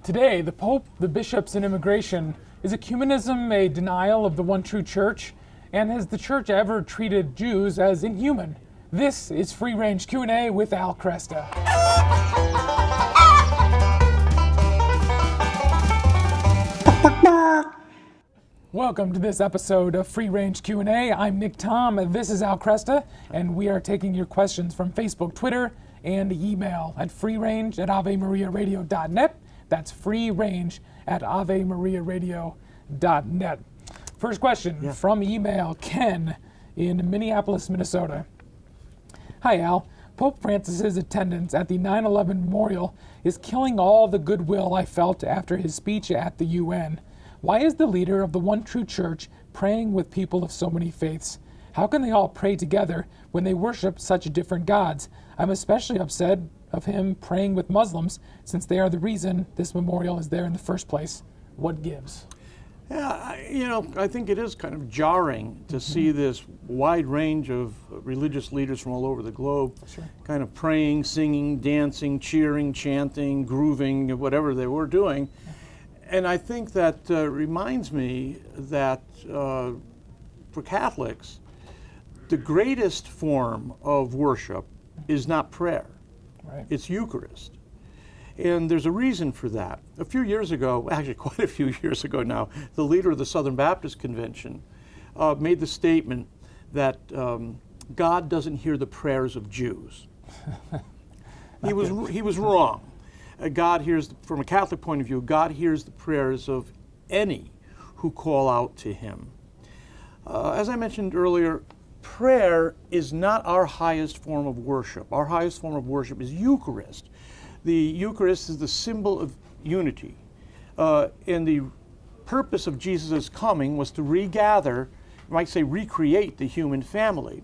Today, the Pope, the bishops, and immigration. Is ecumenism a denial of the one true church? And has the church ever treated Jews as inhuman? This is Free Range Q&A with Al Cresta. Welcome to this episode of Free Range Q&A. I'm Nick Tom, this is Al Cresta, and we are taking your questions from Facebook, Twitter, and email at freerange@avemariaradio.net. That's freerange@avemariaradio.net. First question from email, Ken in Minneapolis, Minnesota. Hi, Al. Pope Francis's attendance at the 9/11 memorial is killing all the goodwill I felt after his speech at the UN. Why is the leader of the one true church praying with people of so many faiths? How can they all pray together when they worship such different gods? I'm especially upset of him praying with Muslims, since they are the reason this memorial is there in the first place. What gives? Yeah, I think it is kind of jarring to see this wide range of religious leaders from all over the globe kind of praying, singing, dancing, cheering, chanting, grooving, whatever they were doing. And I think that reminds me that for Catholics, the greatest form of worship is not prayer. It's Eucharist. And there's a reason for that. A few years ago, actually quite a few years ago now, the leader of the Southern Baptist Convention made the statement that God doesn't hear the prayers of Jews. He was wrong. God hears, from a Catholic point of view, God hears the prayers of any who call out to him. As I mentioned earlier, prayer is not our highest form of worship. Our highest form of worship is Eucharist. The Eucharist is the symbol of unity. And the purpose of Jesus' coming was to regather, you might say recreate the human family.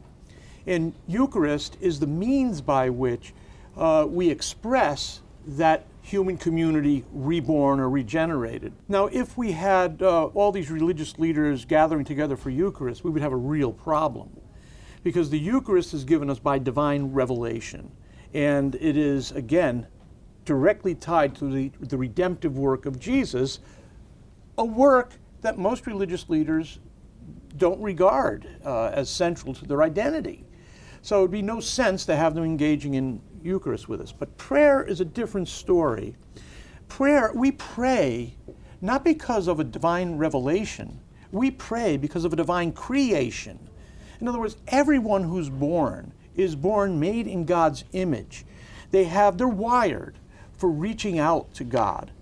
And Eucharist is the means by which we express that human community reborn or regenerated. Now, if we had all these religious leaders gathering together for Eucharist, we would have a real problem, because the Eucharist is given us by divine revelation, and it is, again, directly tied to the redemptive work of Jesus, a work that most religious leaders don't regard as central to their identity. So it would be no sense to have them engaging in Eucharist with us. But prayer is a different story. We pray not because of a divine revelation. We pray because of a divine creation. In other words, everyone who's born is born made in God's image. They're wired for reaching out to God.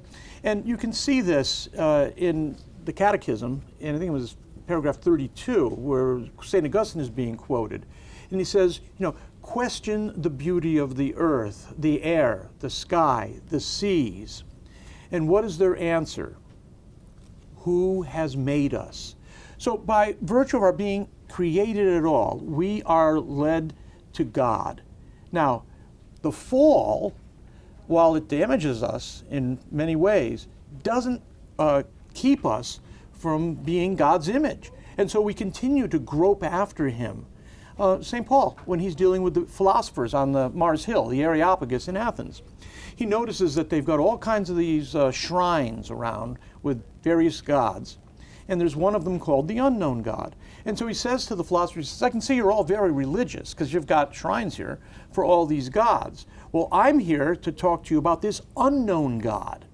And you can see this in the Catechism, and I think it was paragraph 32, where St. Augustine is being quoted. And he says, question the beauty of the earth, the air, the sky, the seas. And what is their answer? Who has made us? So by virtue of our being created at all, we are led to God. Now, the fall, while it damages us in many ways, doesn't keep us from being God's image. And so we continue to grope after him. St. Paul, when he's dealing with the philosophers on the Mars Hill, the Areopagus in Athens, he notices that they've got all kinds of these shrines around with various gods. And there's one of them called the unknown God. And so he says to the philosophers, he says, I can see you're all very religious because you've got shrines here for all these gods. Well, I'm here to talk to you about this unknown God.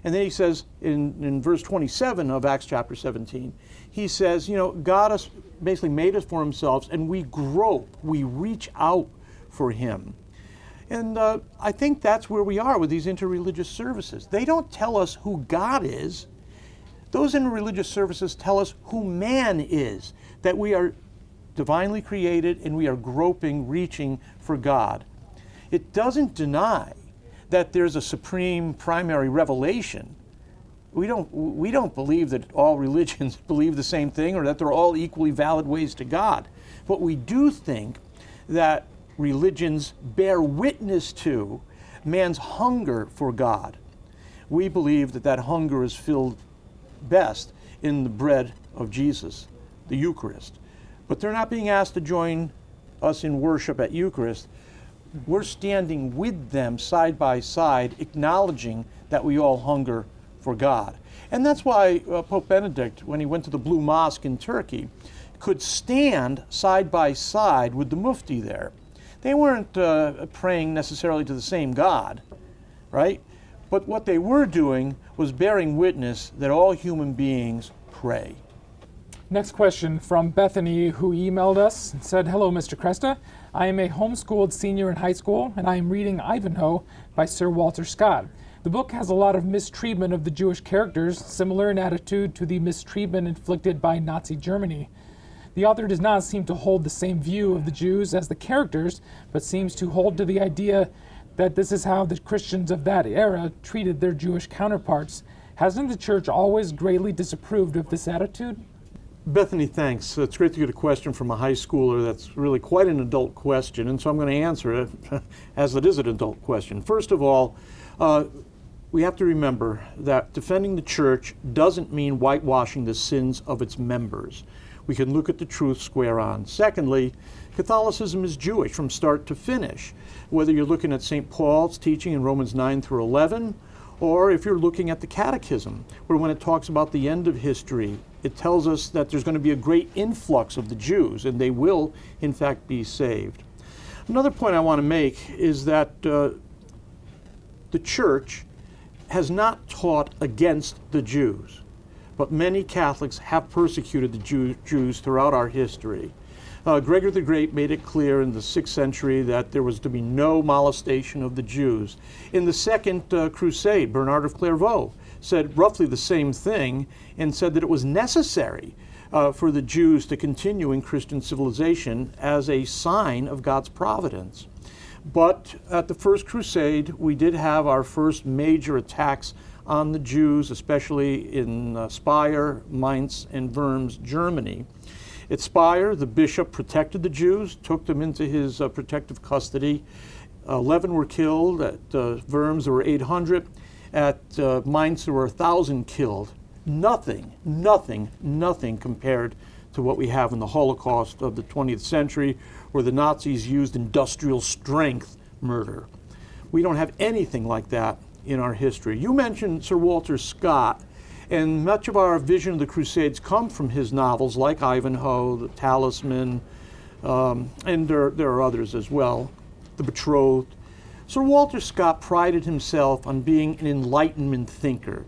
And then he says in verse 27 of Acts chapter 17, he says, God has basically made us for himself, and we grope, we reach out for him. And I think that's where we are with these interreligious services. They don't tell us who God is. Those interreligious services tell us who man is, that we are divinely created and we are groping, reaching for God. It doesn't deny that there's a supreme primary revelation. We don't believe that all religions believe the same thing or that they're all equally valid ways to God. But we do think that religions bear witness to man's hunger for God. We believe that that hunger is filled best in the bread of Jesus, the Eucharist. But they're not being asked to join us in worship at Eucharist. We're standing with them side by side, acknowledging that we all hunger for God. And that's why Pope Benedict, when he went to the Blue Mosque in Turkey, could stand side by side with the Mufti there. They weren't praying necessarily to the same God, right? But what they were doing was bearing witness that all human beings pray. Next question from Bethany, who emailed us and said, "Hello, Mr. Cresta. I am a homeschooled senior in high school, and I am reading Ivanhoe by Sir Walter Scott. The book has a lot of mistreatment of the Jewish characters, similar in attitude to the mistreatment inflicted by Nazi Germany. The author does not seem to hold the same view of the Jews as the characters, but seems to hold to the idea that this is how the Christians of that era treated their Jewish counterparts. Hasn't the church always greatly disapproved of this attitude?" Bethany, thanks. It's great to get a question from a high schooler. That's really quite an adult question, and so I'm going to answer it as it is an adult question. First of all, we have to remember that defending the church doesn't mean whitewashing the sins of its members. We can look at the truth square on. Secondly, Catholicism is Jewish from start to finish, whether you're looking at St. Paul's teaching in Romans 9 through 11, or if you're looking at the Catechism, where when it talks about the end of history, it tells us that there's going to be a great influx of the Jews, and they will, in fact, be saved. Another point I want to make is that the church has not taught against the Jews, but many Catholics have persecuted the Jews throughout our history. Gregory the Great made it clear in the 6th century that there was to be no molestation of the Jews. In the Second Crusade, Bernard of Clairvaux said roughly the same thing and said that it was necessary for the Jews to continue in Christian civilization as a sign of God's providence. But at the First Crusade, we did have our first major attacks on the Jews, especially in Speyer, Mainz, and Worms, Germany. At Speyer, the bishop protected the Jews, took them into his protective custody. 11 were killed. At Worms, there were 800. At Mainz, there were 1,000 killed. Nothing compared to what we have in the Holocaust of the 20th century, where the Nazis used industrial strength murder. We don't have anything like that in our history. You mentioned Sir Walter Scott, and much of our vision of the Crusades come from his novels like Ivanhoe, The Talisman, and there are others as well, The Betrothed. Sir Walter Scott prided himself on being an Enlightenment thinker.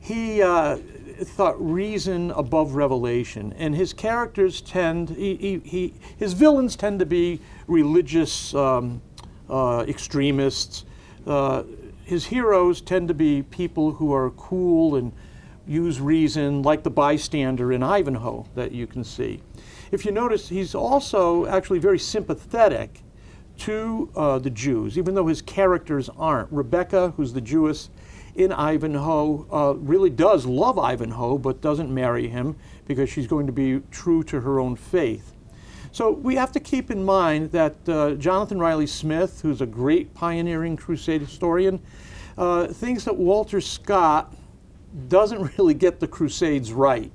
He thought reason above revelation, and his characters his villains tend to be religious extremists. His heroes tend to be people who are cool and use reason, like the bystander in Ivanhoe that you can see. If you notice, he's also actually very sympathetic to the Jews, even though his characters aren't. Rebecca, who's the Jewess in Ivanhoe, really does love Ivanhoe, but doesn't marry him because she's going to be true to her own faith. So we have to keep in mind that Jonathan Riley Smith, who's a great pioneering Crusade historian, thinks that Walter Scott doesn't really get the Crusades right.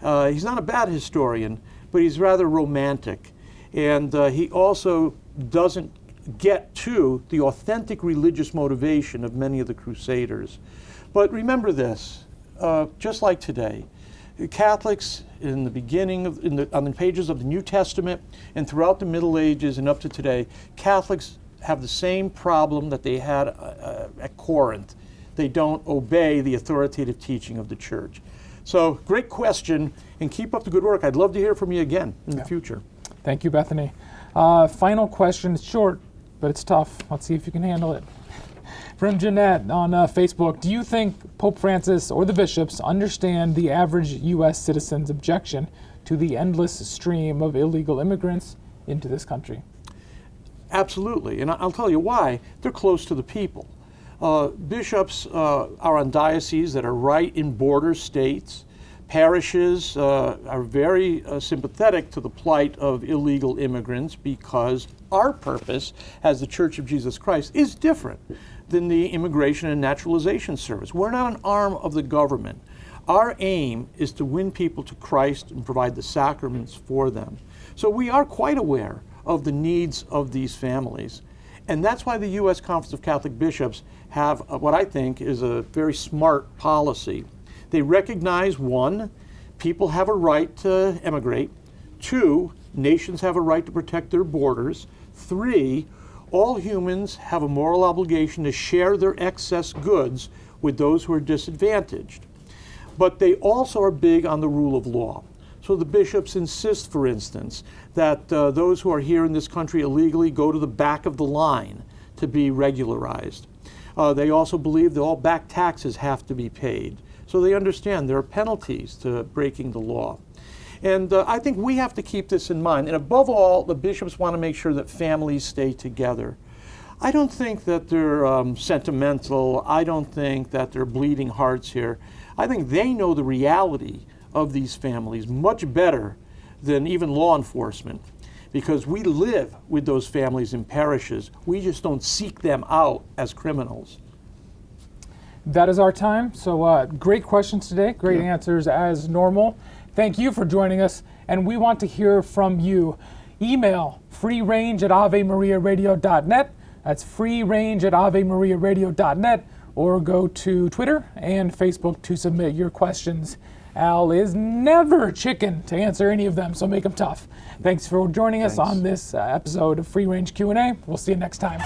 He's not a bad historian, but he's rather romantic. And he also doesn't get to the authentic religious motivation of many of the Crusaders. But remember this, just like today, Catholics in the beginning, on the pages of the New Testament and throughout the Middle Ages and up to today, Catholics have the same problem that they had at Corinth. They don't obey the authoritative teaching of the church. So great question, and keep up the good work. I'd love to hear from you again in the future. Thank you, Bethany. Final question, it's short, but it's tough. Let's see if you can handle it. From Jeanette on Facebook, do you think Pope Francis or the bishops understand the average U.S. citizen's objection to the endless stream of illegal immigrants into this country? Absolutely, and I'll tell you why. They're close to the people. Bishops are on dioceses that are right in border states. Parishes are very sympathetic to the plight of illegal immigrants because our purpose as the Church of Jesus Christ is different than the Immigration and Naturalization Service. We're not an arm of the government. Our aim is to win people to Christ and provide the sacraments for them. So we are quite aware of the needs of these families. And that's why the U.S. Conference of Catholic Bishops have what I think is a very smart policy. They recognize, one, people have a right to emigrate. Two, nations have a right to protect their borders. Three, all humans have a moral obligation to share their excess goods with those who are disadvantaged. But they also are big on the rule of law. So the bishops insist, for instance, that those who are here in this country illegally go to the back of the line to be regularized. They also believe that all back taxes have to be paid. So they understand there are penalties to breaking the law. And I think we have to keep this in mind. And above all, the bishops want to make sure that families stay together. I don't think that they're sentimental. I don't think that they're bleeding hearts here. I think they know the reality of these families much better than even law enforcement, because we live with those families in parishes. We just don't seek them out as criminals. That is our time. So great questions today, great answers as normal. Thank you for joining us, and we want to hear from you. Email freerange@avemariaradio.net. That's freerange@avemariaradio.net, or go to Twitter and Facebook to submit your questions. Al is never chicken to answer any of them, so make them tough. Thanks for joining us on this episode of Free Range Q&A. We'll see you next time.